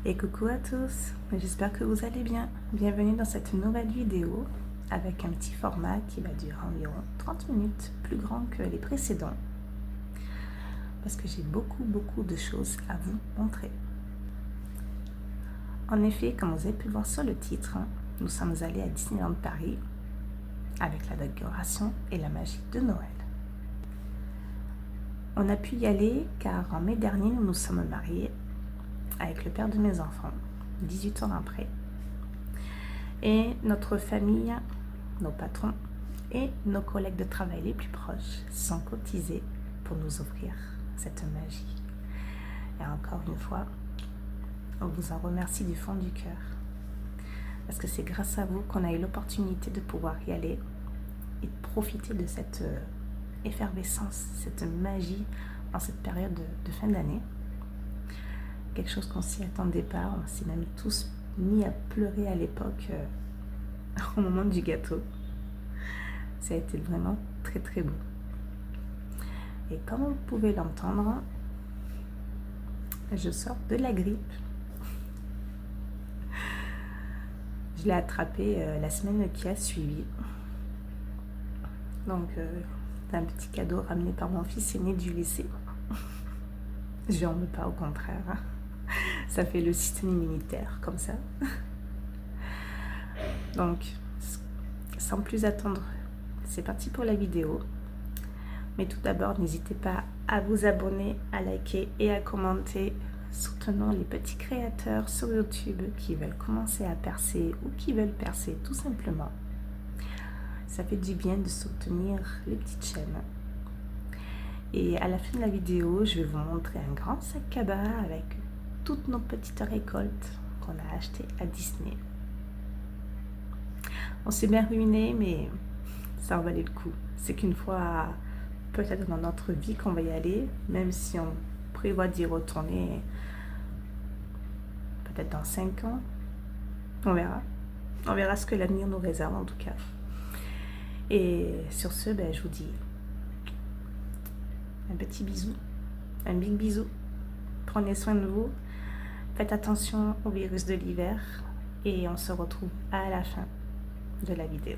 Et coucou à tous, j'espère que vous allez bien. Bienvenue dans cette nouvelle vidéo avec un petit format qui va durer environ 30 minutes, plus grand que les précédents, parce que j'ai beaucoup de choses à vous montrer. En effet, comme vous avez pu voir sur le titre, nous sommes allés à Disneyland Paris avec la décoration et la magie de Noël. On a pu y aller car en mai dernier, nous nous sommes mariés avec le père de mes enfants, 18 ans après. Et notre famille, nos patrons et nos collègues de travail les plus proches sont cotisés pour nous offrir cette magie. Et encore une fois, on vous en remercie du fond du cœur. Parce que c'est grâce à vous qu'on a eu l'opportunité de pouvoir y aller et de profiter de cette effervescence, cette magie en cette période de fin d'année. Quelque chose qu'on s'y attendait pas, on s'est même tous mis à pleurer à l'époque au moment du gâteau. Ça a été vraiment très beau. Et comme vous pouvez l'entendre, je sors de la grippe. Je l'ai attrapée la semaine qui a suivi. Donc c'est un petit cadeau ramené par mon fils aîné du lycée. Je n'en veux pas, au contraire. Ça fait le système immunitaire comme ça. Donc sans plus attendre, c'est parti pour la vidéo. Mais tout d'abord, n'hésitez pas à vous abonner, à liker et à commenter. Soutenons les petits créateurs sur YouTube qui veulent commencer à percer ou qui veulent percer tout simplement. Ça fait du bien de soutenir les petites chaînes. Et à la fin de la vidéo, je vais vous montrer un grand sac cabas avec toutes nos petites récoltes qu'on a achetées à Disney. On s'est bien ruiné, mais ça en valait le coup. C'est qu'une fois, peut-être dans notre vie, qu'on va y aller, même si on prévoit d'y retourner peut-être dans 5 ans. On verra. On verra ce que l'avenir nous réserve en tout cas. Et sur ce, je vous dis un petit bisou, un big bisou. Prenez soin de vous. Faites attention au virus de l'hiver. Et on se retrouve à la fin de la vidéo.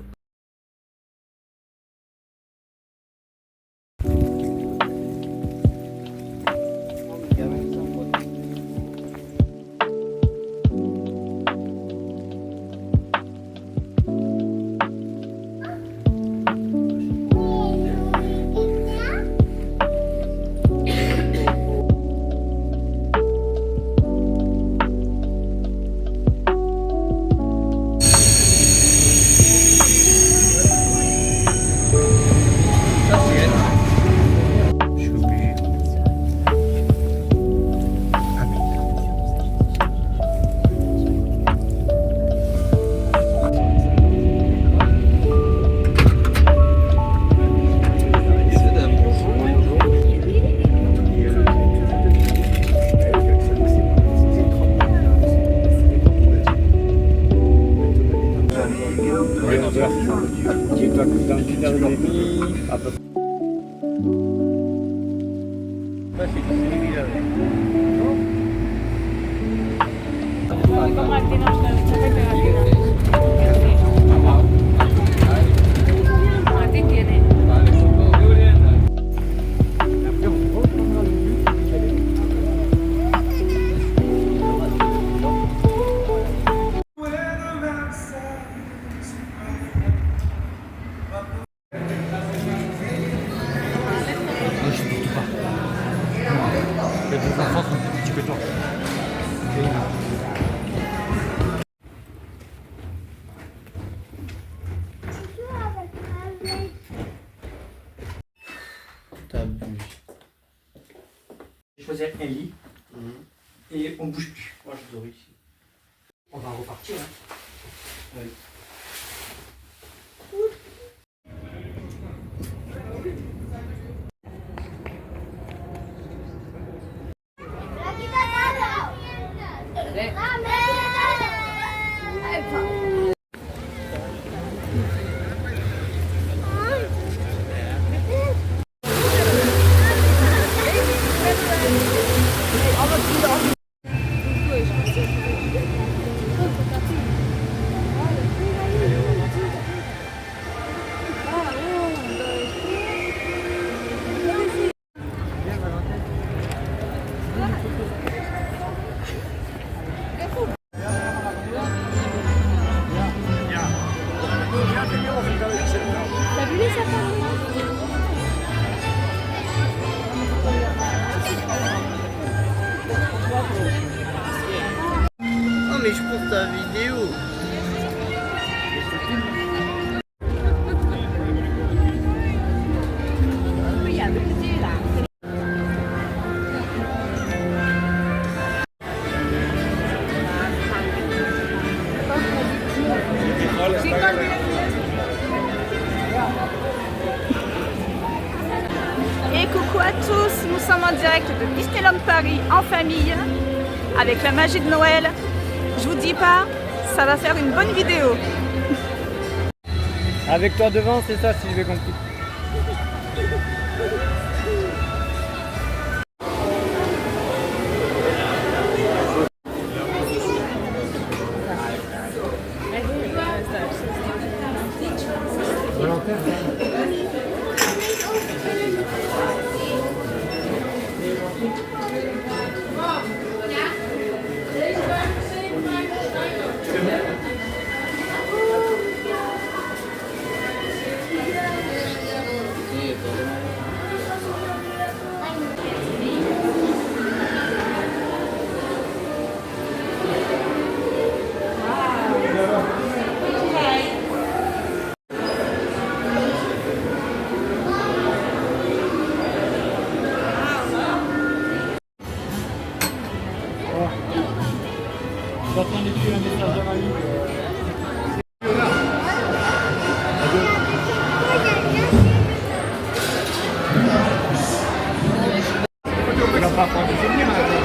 Dans une heure et demie, à peu près. Les deux enfants sont plus petits que toi. T'as abusé. Choisir un lit et on bouge plus. Moi je dors ici. On va repartir. Hein. Oui. Ama ta vidéo. Et coucou à tous, nous sommes en direct de Disneyland Paris en famille avec la magie de Noël. Je vous dis pas, ça va faire une bonne vidéo. Avec toi devant, c'est ça si j'ai compris. J'attendais plus un message de Mali. On va pas prendre des souvenirs maintenant.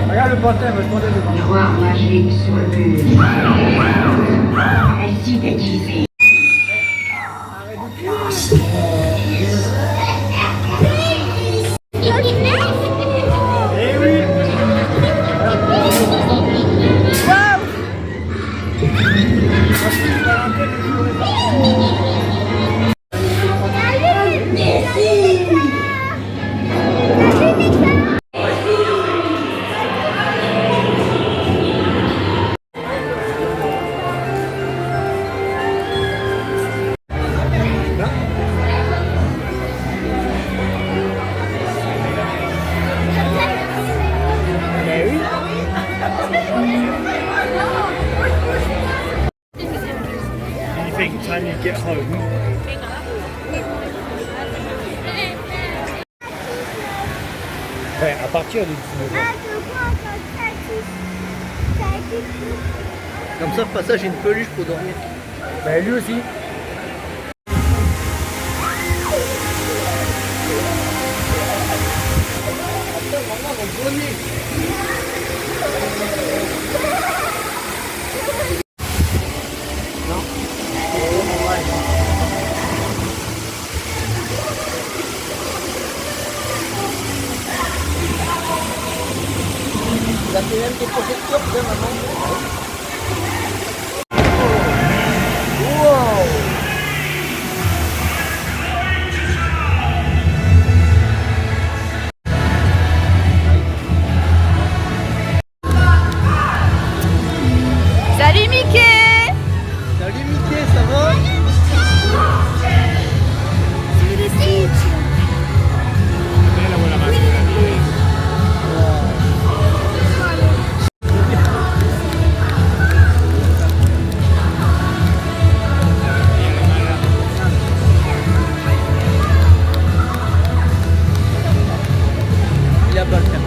Regarde le pantin, je demandais devant. Miroir magique sur le mur. Récit bêtisé. Eh oui. Anything time you get home. Ouais, à partir du 19h. Comme ça, au passage, j'ai une peluche pour dormir. Bah lui aussi. a fait même des projecteurs de maman. Wow. Salut Mickey! Salut Mickey, ça va? Bella quella macchina lì. Il a pas le faire.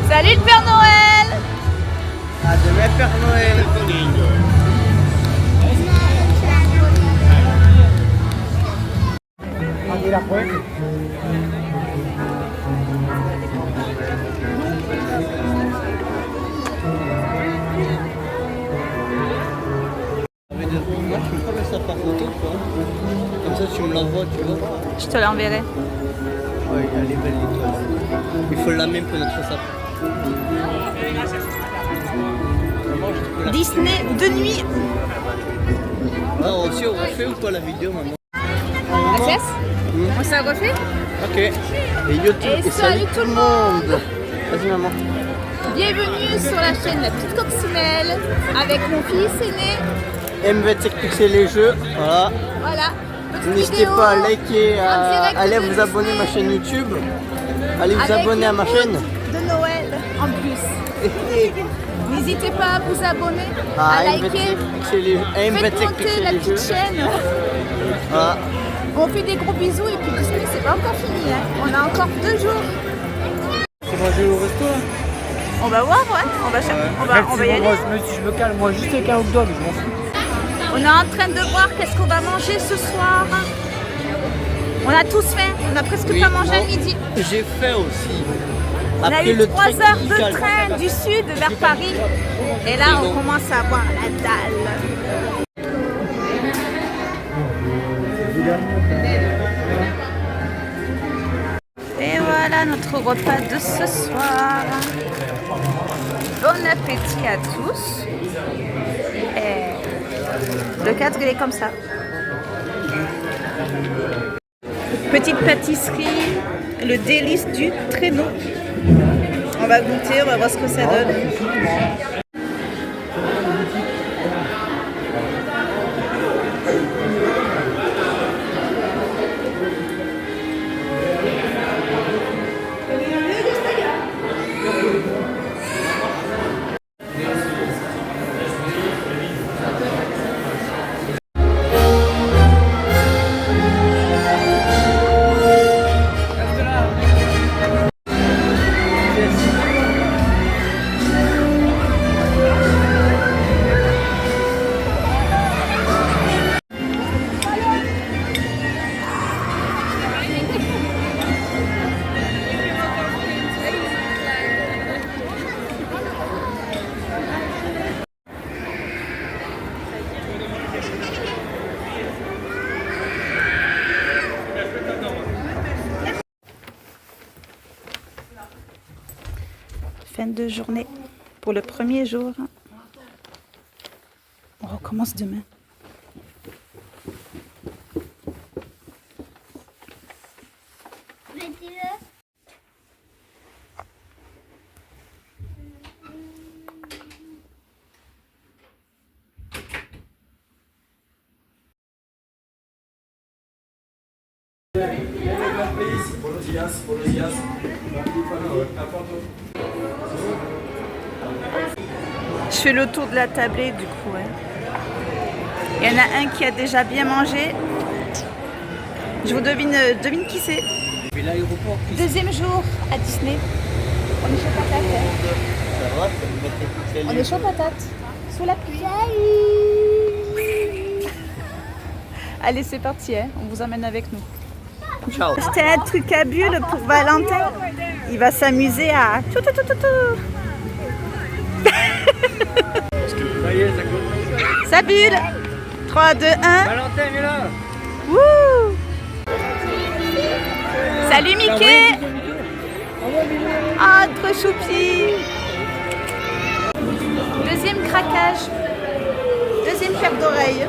Salut le Père Noël! À demain, Père Noël. Allez, la pointe. Moi, tu me prends ça par photo, quoi. Comme ça, tu me l'envoies, tu vois. Je te l'enverrai. Ouais, elle est belle l'étoile. Il faut la même pour notre sapin. Disney de nuit. Ah, aussi, on refait ou pas la vidéo maintenant? SS? On s'est refait? Ok. Et YouTube, Et salut tout le monde. Vas-y, maman. Bienvenue sur la chaîne La Petite Coccinelle avec mon fils aîné. M25 Pixel les jeux, voilà. Voilà. Petite N'hésitez vidéo pas à liker, en direct allez de vous abonner à ma Disney. chaîne YouTube. Allez vous avec abonner à le ma mood chaîne. de Noël en plus. N'hésitez pas à vous abonner, Ah, à liker. Faites M25 monter Pixel la les jeux. petite chaîne. Voilà. On fait des gros bisous et puis Disney c'est pas encore fini. Hein. On a encore 2 jours. C'est manger au resto là. On va voir, ouais. On va y aller. Moi, je me calme, moi juste avec un hot dog, je m'en fous. On est en train de voir qu'est-ce qu'on va manger ce soir. On a tous faim. On a presque Oui, pas mangé à moi, midi. J'ai fait aussi. On a Après eu le 3 trek heures musical. de train du sud vers Paris. Et là, on commence à avoir la dalle. Et voilà notre repas de ce soir. Bon appétit à tous. Et le cadre, il est comme ça. Petite pâtisserie, le délice du traîneau. On va goûter, on va voir ce que ça donne. Fin de journée pour le premier jour. On recommence demain. Je fais le tour de la tablée du coup. Ouais. Il y en a un qui a déjà bien mangé. Je vous devine qui c'est. Et l'aéroport qui Deuxième jour à Disney. On est chaud patate. ça va, ça me mettait toute la On ligne. est chaud patate. Sous la pluie. Allez, c'est parti. Hein. On vous emmène avec nous. Ciao. C'était un truc à Bulle pour Valentin. Il va s'amuser à... Tout, tout, tout, tout, tout. Ça y est, ça commence. Ça Bulle. 3, 2, 1. Valentin, viens là. Wouh. Salut Mickey. Ah, trop choupi. Deuxième craquage. Deuxième paire d'oreilles.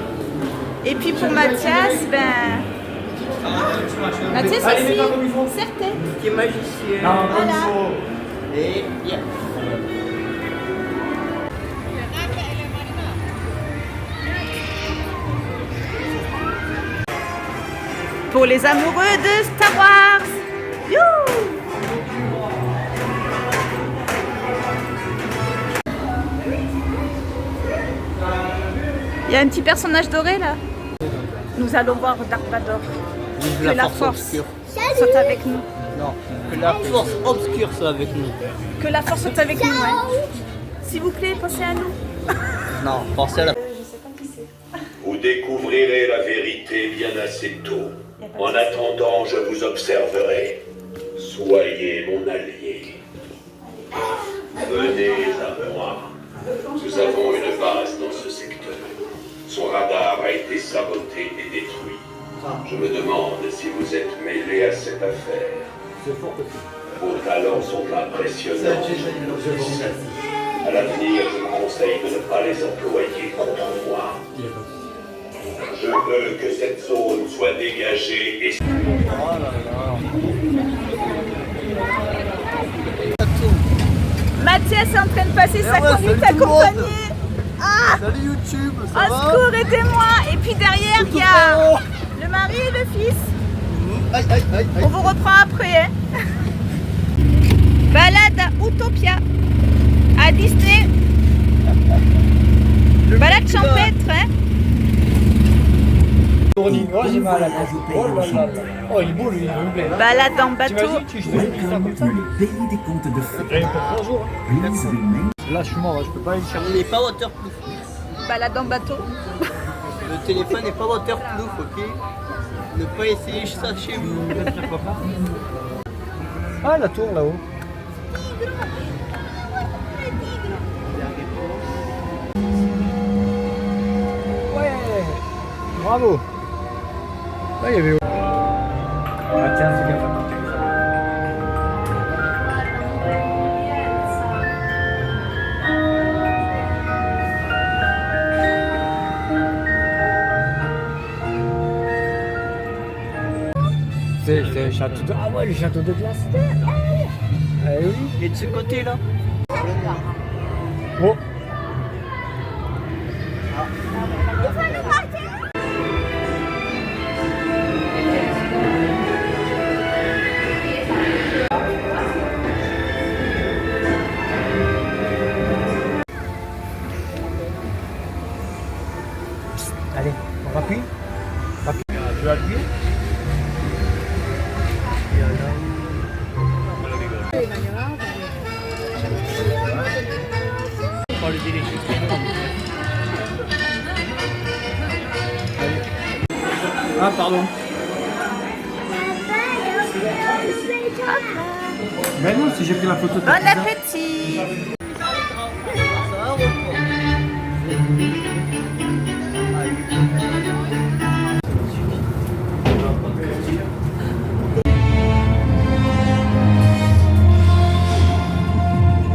Et puis pour Mathias, ben... Mathias aussi, certain. Qui est magicien. Voilà. Et bien. Pour les amoureux de Star Wars. Youhou. Il y a un petit personnage doré là. Nous allons voir Dark Vador. Vive Que la force obscure. soit avec nous. Non, que la force obscure soit avec nous. Que la force soit avec nous. Ouais. S'il vous plaît, pensez à nous. Non, pensez à la... Vous découvrirez la vérité bien assez tôt. En attendant, je vous observerai. Soyez mon allié. Venez à moi. Nous avons une base dans ce secteur. Son radar a été saboté et détruit. Je me demande si vous êtes mêlé à cette affaire. Vos talents sont impressionnants. À l'avenir, je vous conseille de ne pas les employer contre moi. Je veux que cette zone soit dégagée et... Mathias est en train de passer sa ouais, conduite salut tout le monde. accompagnée. Ah, Salut YouTube, ça au va? secours, aidez-moi. Et puis derrière, il y a le mari et le fils. Aïe, aïe, aïe, aïe. On vous reprend après. Hein. Balade à Utopia, à Disney. Balade champêtre. Hein. Tournis. Oh, j'ai mal à la tête. Oh là là là. Oh, il bouge, il me plaît. Balade en bateau. T'imagines, je te dis ça comme ça. Le pays des contes de fées. J'avais pour 3 jours. Please remain. Là, je suis mort, je peux pas aller chercher. On n'est pas waterproof. Balade en bateau. Le téléphone n'est pas waterproof, ok? Ne pas essayer ça chez vous. Ah, la tour là-haut. Ouais. Bravo. Là, il y avait... Ah tiens, c'est gaffe. C'est le château de... Ah ouais, le château de glace. Eh oui. Et de ce côté-là? Oh. Allez, on rappuie. Tu vas appuyer. Ah pardon. Mais non, si j'ai pris la photo de ta Bon pizza. appétit.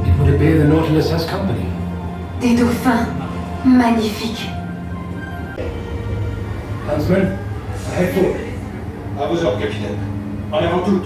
It would appear the Nautilus has company. Des dauphins magnifiques. Huntsman, ahead forward. À vos ordres, capitaine. En avant toutes.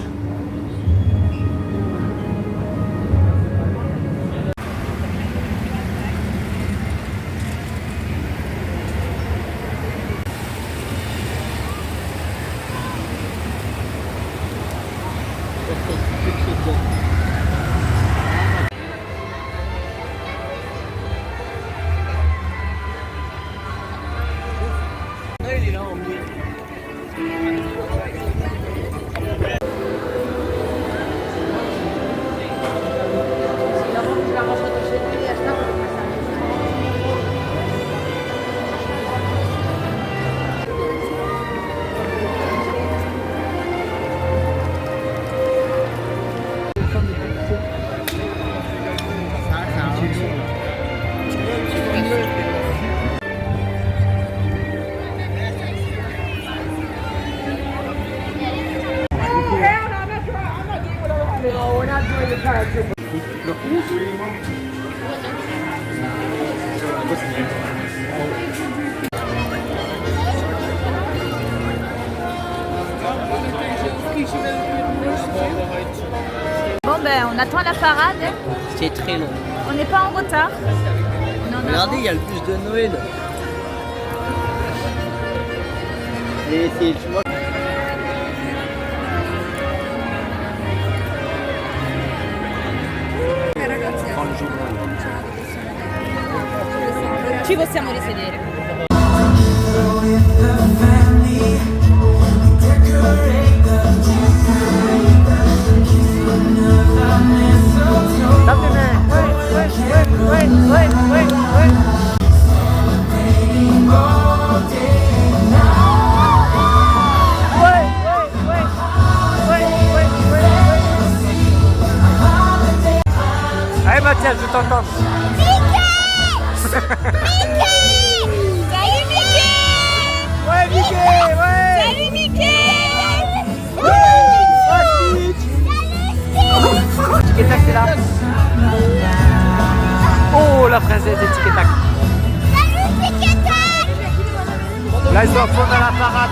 Là, il est là en milieu. Bon ben on attend la parade, C'est très long. on n'est pas en retard. On est en Regardez, avance. il y a le bus de Noël. Et c'est, tu vois, Ci possiamo risedere. Allez Mathias, je t'entends. Salut Mickey! Ouais Mickey, ouais. Salut Mickey! Tic et tac, c'est là. Oh la princesse des tic et tac. Là ils sont à fond dans la parade.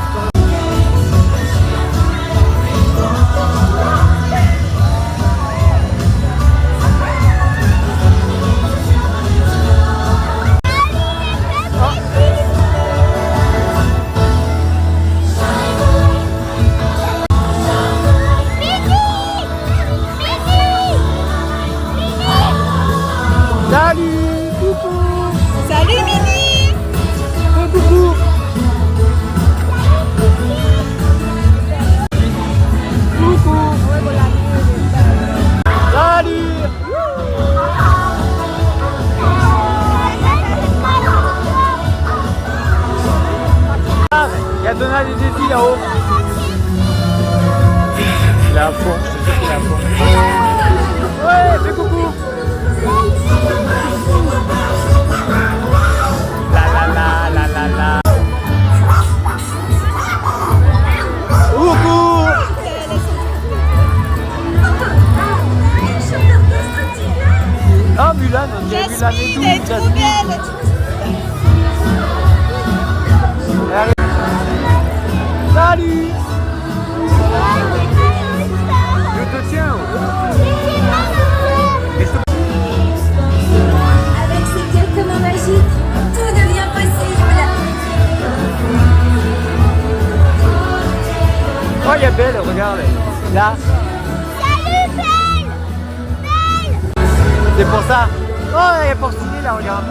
Salut, coucou. Salut Mini! Coucou. Coucou. Salut. Il y a Donald et Daisy là-haut. Il est à fond, je te jure qu'il est à fond. Ouais, fais coucou. La la la la la la. Coucou. Oh Mulan, on dirait Mulan et tout. elle est trop belle! Salut. Je te tiens. Avec ces quelques mots magiques, tout devient possible. Oh, il y a Belle, regarde. Là. Salut Belle! C'est pour ça. Oh, il y a Porcinet là, regarde.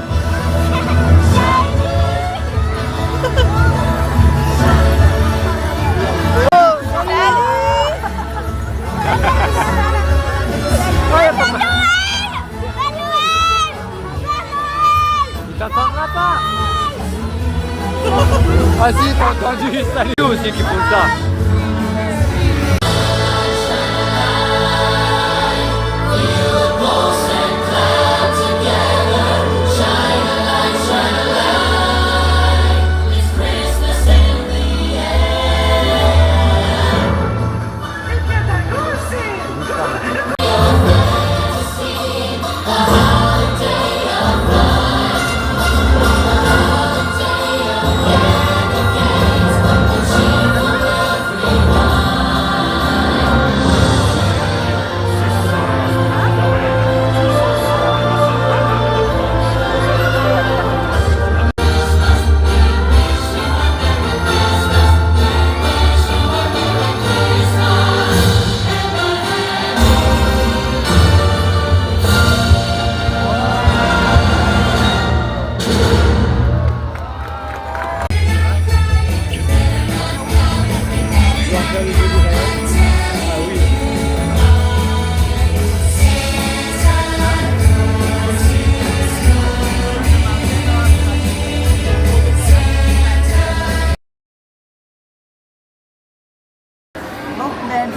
Oh, il y a pas mal. Il t'entendra pas. Ah si, t'as entendu. Salut aussi qui font ça.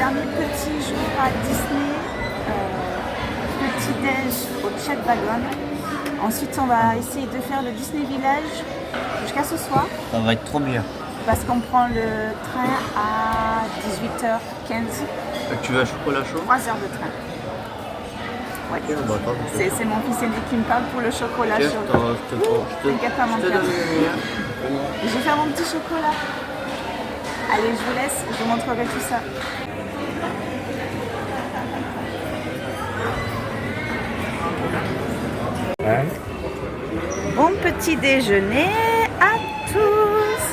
dernier petit jour à Disney, petit déj au Czech Wagon. Ensuite on va essayer de faire le Disney Village jusqu'à ce soir. Ça va être trop bien. Parce qu'on prend le train à 18h15. Tu veux un chocolat chaud? 3 heures de train. Ouais. Ok, bah, attends, C'est mon fils aîné qui me parle pour le chocolat Tiens, chaud. T'inquiète pas, je te donne le mien. Je vais faire mon petit chocolat. Allez, je vous laisse, je vous montrerai tout ça. Bon petit déjeuner à tous.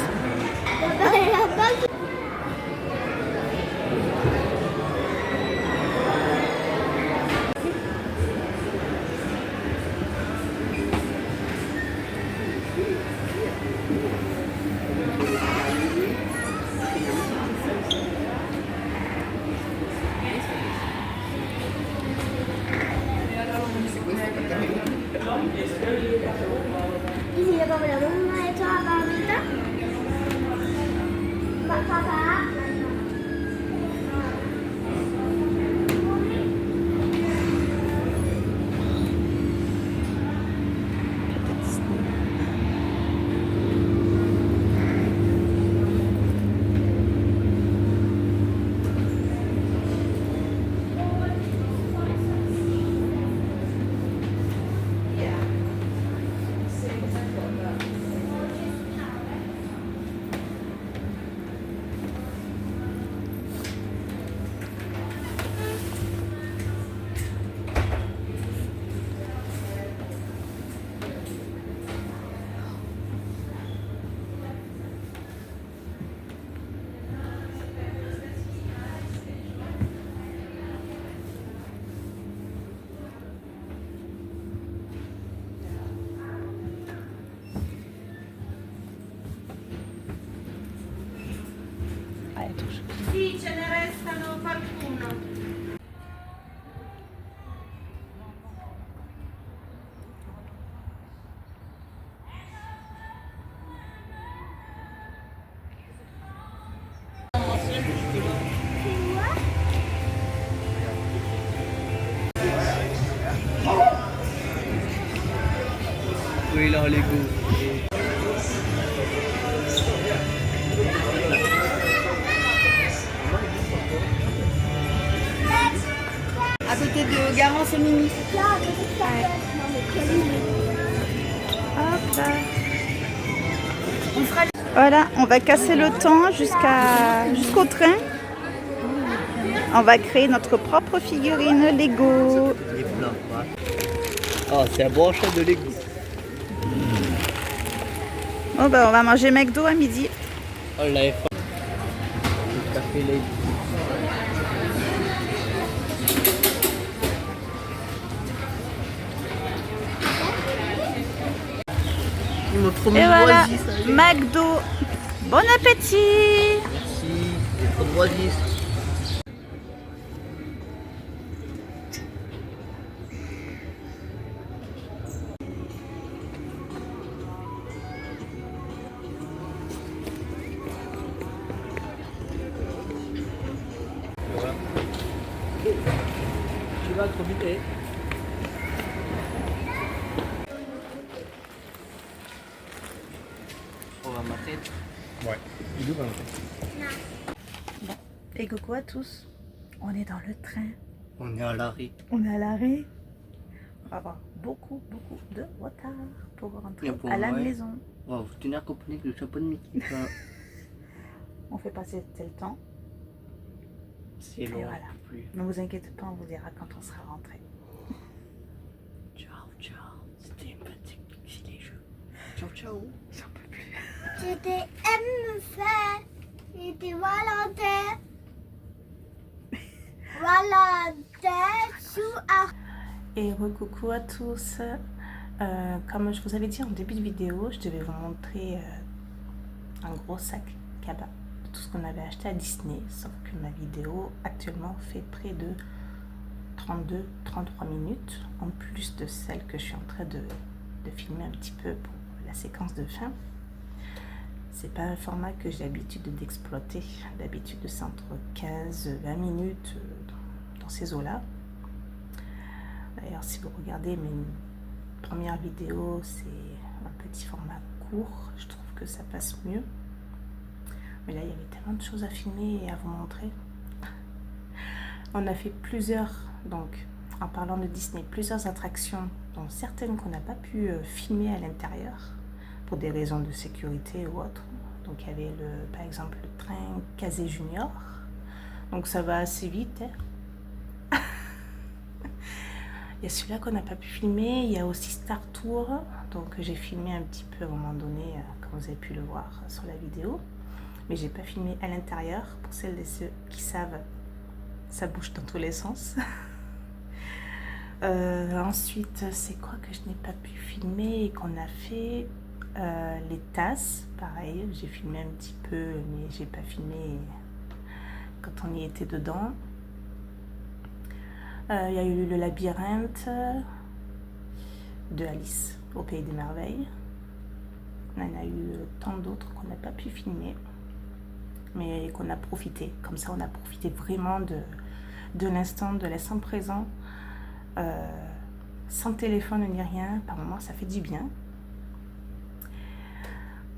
Sì, ce ne restano qualcuno. Oui, là, Lego. À côté de Garance et Mimi. Hop là. Voilà, on va casser le temps jusqu'au train. On va créer notre propre figurine Lego. Les plats, ouais. Oh, c'est un bon achat de Lego. Bon bah on va manger McDo à midi. Oh, là, il faut. Le café Lego. Ils m'ont trop mis Et voilà, Oasis, ça y est. McDo. Bon appétit. Merci, j'ai trop de Oasis. Voilà. Tu vas trop vite. On va ma tête. Ouais. Il ouvre un peu. Et coucou à tous. On est dans le train. On est à l'arrêt. On est à l'arrêt. On va avoir beaucoup de retard pour rentrer Pour à la moi, ouais. maison. Oh, vous tenez à comprendre que le chapeau de Mickey. On fait passer tel temps. C'est long. voilà. Plus. Ne vous inquiétez pas, on vous dira quand on sera rentré. Ciao, ciao. C'était une petite gilet jaune. Ciao, ciao. J'en peux plus. C'était M-Fait. C'était Valentin. Valentin sous à... Et coucou à tous. Comme je vous avais dit en début de vidéo, je devais vous montrer un gros sac cabas de tout ce qu'on avait acheté à Disney. Sauf que ma vidéo actuellement fait près de 32-33 minutes, en plus de celle que je suis en train de filmer un petit peu pour la séquence de fin. C'est pas un format que j'ai l'habitude d'exploiter. D'habitude, c'est entre 15 et 20 minutes dans ces eaux-là. D'ailleurs, si vous regardez mes premières vidéos, c'est un petit format court. Je trouve que ça passe mieux. Mais là, il y avait tellement de choses à filmer et à vous montrer. On a fait plusieurs, donc en parlant de Disney, plusieurs attractions, dont certaines qu'on n'a pas pu filmer à l'intérieur pour des raisons de sécurité ou autre. Donc il y avait par exemple le train Casey Junior. Donc ça va assez vite. Hein. Il y a celui-là qu'on n'a pas pu filmer. Il y a aussi Star Tour. Donc j'ai filmé un petit peu à un moment donné, comme vous avez pu le voir sur la vidéo. Mais j'ai pas filmé à l'intérieur. Pour celles et ceux qui savent, ça bouge dans tous les sens. Ensuite, c'est quoi que je n'ai pas pu filmer et qu'on a fait? Les tasses, pareil, j'ai filmé un petit peu, mais j'ai pas filmé quand on y était dedans. Il y a eu le labyrinthe de Alice au Pays des Merveilles. On en a eu tant d'autres qu'on n'a pas pu filmer, mais qu'on a profité. Comme ça, on a profité vraiment de l'instant présent, sans téléphone ni rien. Par moments, ça fait du bien.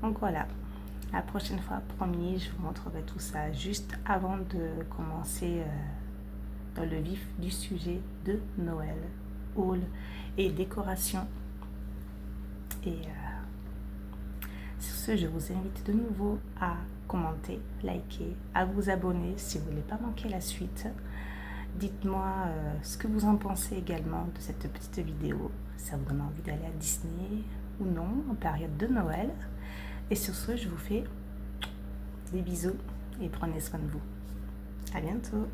Donc voilà, la prochaine fois, promis, je vous montrerai tout ça juste avant de commencer dans le vif du sujet de Noël, haul et décoration. Et sur ce, je vous invite de nouveau à commenter, liker, à vous abonner si vous ne voulez pas manquer la suite. Dites-moi ce que vous en pensez également de cette petite vidéo. Ça vous donne envie d'aller à Disney ou non en période de Noël. Et sur ce, je vous fais des bisous et prenez soin de vous. À bientôt.